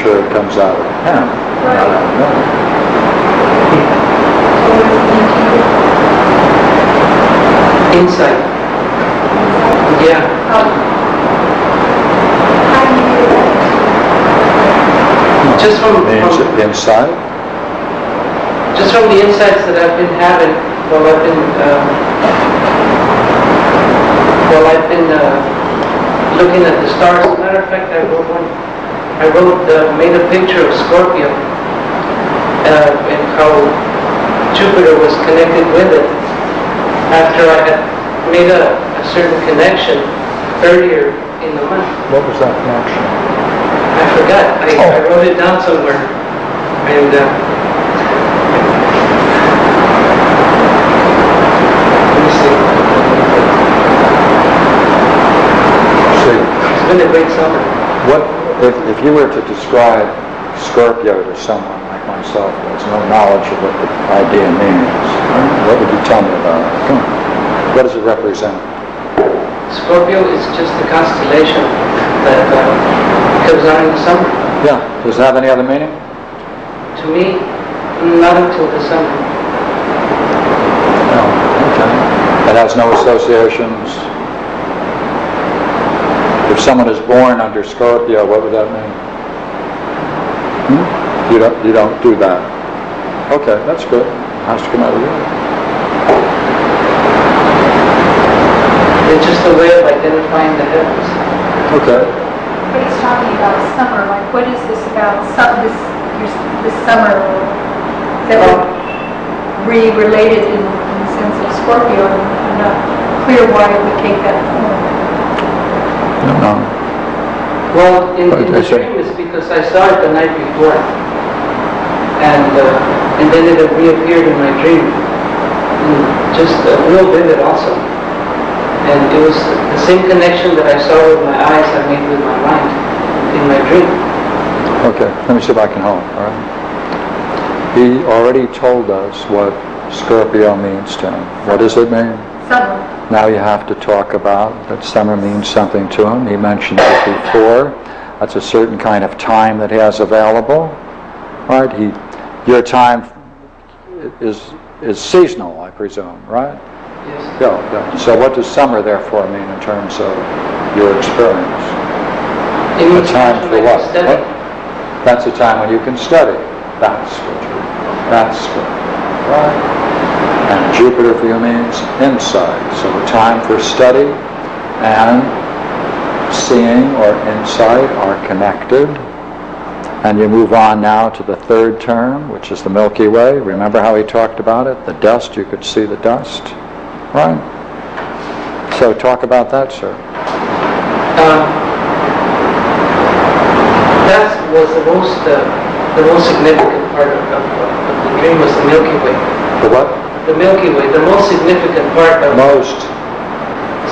sure it comes out of him, not out of me. Insight. Yeah. How do you do that? Just from Inside? just from the insights that I've been having while I've been looking at the stars. As a matter of fact, made a picture of Scorpio and how Jupiter was connected with it after I had made a certain connection earlier in the month. What was that connection? I forgot. I wrote it down somewhere. And let me see. It's been a great summer. What if you were to describe Scorpio to someone like myself who has no knowledge of what the idea means, what would you tell me about it? Come on. What does it represent? Scorpio is just a constellation that comes out in the summer. Yeah. Does it have any other meaning? To me, not until the summer. No. Okay. It has no associations. If someone is born under Scorpio, what would that mean? You don't do that. Okay, that's good. Has to come out of you. It's just a way of identifying the heavens. Okay. But he's talking about summer. Like, what is this about this summer that would be related in the sense of Scorpio? I'm not clear why it would take that form. No. Well, in the dream it's because I saw it the night before, and then it reappeared in my dream, just real vivid also. And it was the same connection that I saw with my eyes I made with my mind in my dream. Okay, let me see if I can help, all right? He already told us what Scorpio means to him. What does it mean? Summer. Now you have to talk about that summer means something to him. He mentioned it before. That's a certain kind of time that he has available. Right? Your time is seasonal, I presume, right? Yes. Yeah. So what does summer therefore mean in terms of your experience? A time for what? Study. That's a time when you can study. That's good. Right? And Jupiter for you means insight. So a time for study and seeing or insight are connected. And you move on now to the third term, which is the Milky Way. Remember how he talked about it? The dust, you could see the dust. Right? So talk about that, sir. That was the most significant part of the dream was the Milky Way. The what? The Milky Way, the most significant part of Most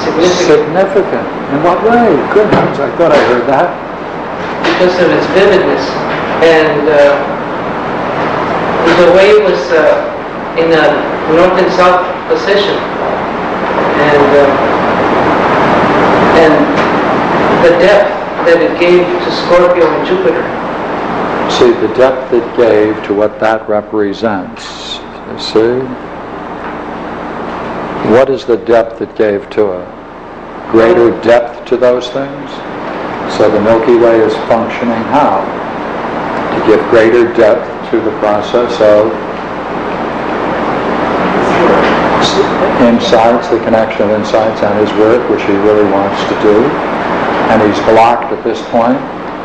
significant In what way? Goodness, I thought I heard that. because of its vividness, and the way it was in a north and south position, and the depth that it gave to Scorpio and Jupiter. See, the depth it gave to what that represents. You see? What is the depth it gave to it? Greater depth to those things? So the Milky Way is functioning how? To give greater depth to the process of insights, the connection of insights and his work, which he really wants to do. And he's blocked at this point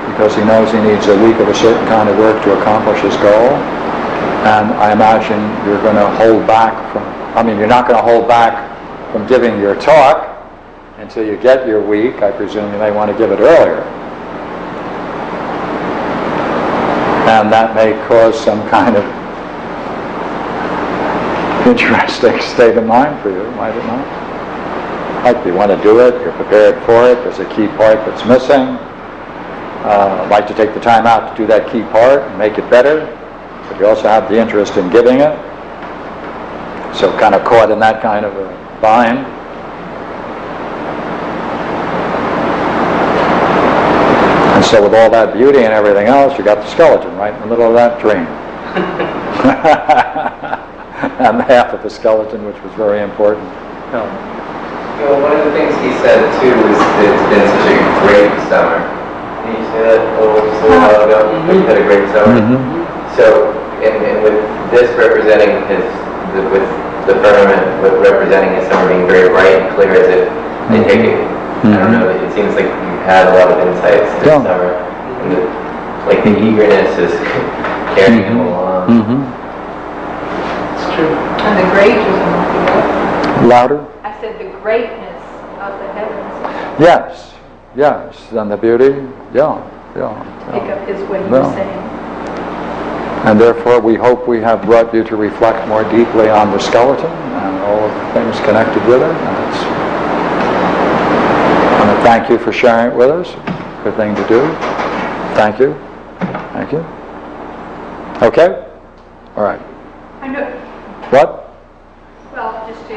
because he knows he needs a week of a certain kind of work to accomplish his goal. And I imagine you're going to hold back you're not going to hold back from giving your talk until you get your week. I presume you may want to give it earlier. And that may cause some kind of interesting state of mind for you, might it not? Like you want to do it, you're prepared for it, there's a key part that's missing. Like to take the time out to do that key part and make it better, but you also have the interest in giving it. So kind of caught in that kind of a bind. And So with all that beauty and everything else, you got the skeleton right in the middle of that dream. And half of the skeleton, which was very important. Yeah. You know, one of the things he said too is that it's been such a great summer. Did you say that just a little while ago? You had a great summer. So, and with this representing with the firmament representing his summer being very bright and clear, as if I take it, I don't know, it seems like you've had a lot of insights this summer, and the eagerness is carrying him along. It's true. And the greatness. Louder? I said the greatness of the heavens. Yes, yes. And the beauty? Yeah. Pick up his way he Yeah. was saying. And therefore we hope we have brought you to reflect more deeply on the skeleton and all of the things connected with it. And I want to thank you for sharing it with us. Good thing to do. Thank you. Thank you. Okay? All right. I know, What? well, just to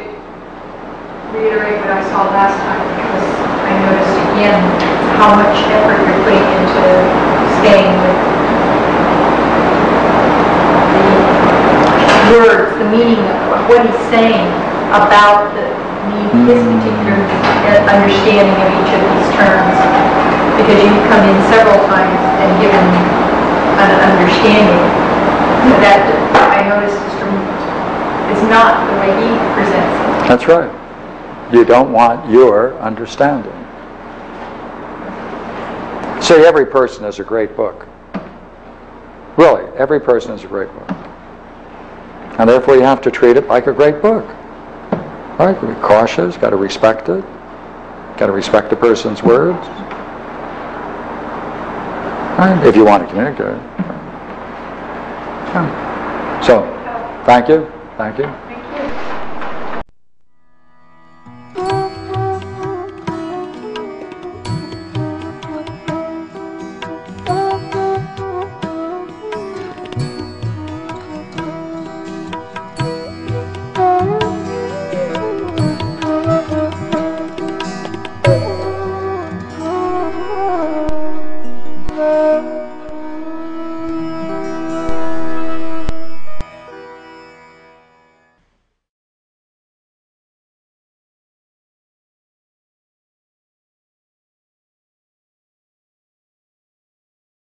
reiterate what I saw last time, because I noticed again how much effort you're putting into staying with the words, the meaning of what he's saying about his particular understanding of each of these terms, because you've come in several times and given an understanding that I noticed is not the way he presents it. That's right. You don't want your understanding. See, every person is a great book. Really, every person is a great book. And therefore you have to treat it like a great book. Right? Be cautious, got to respect it. Got to respect a person's words. Right? If you want to communicate. Yeah. So, thank you. Thank you.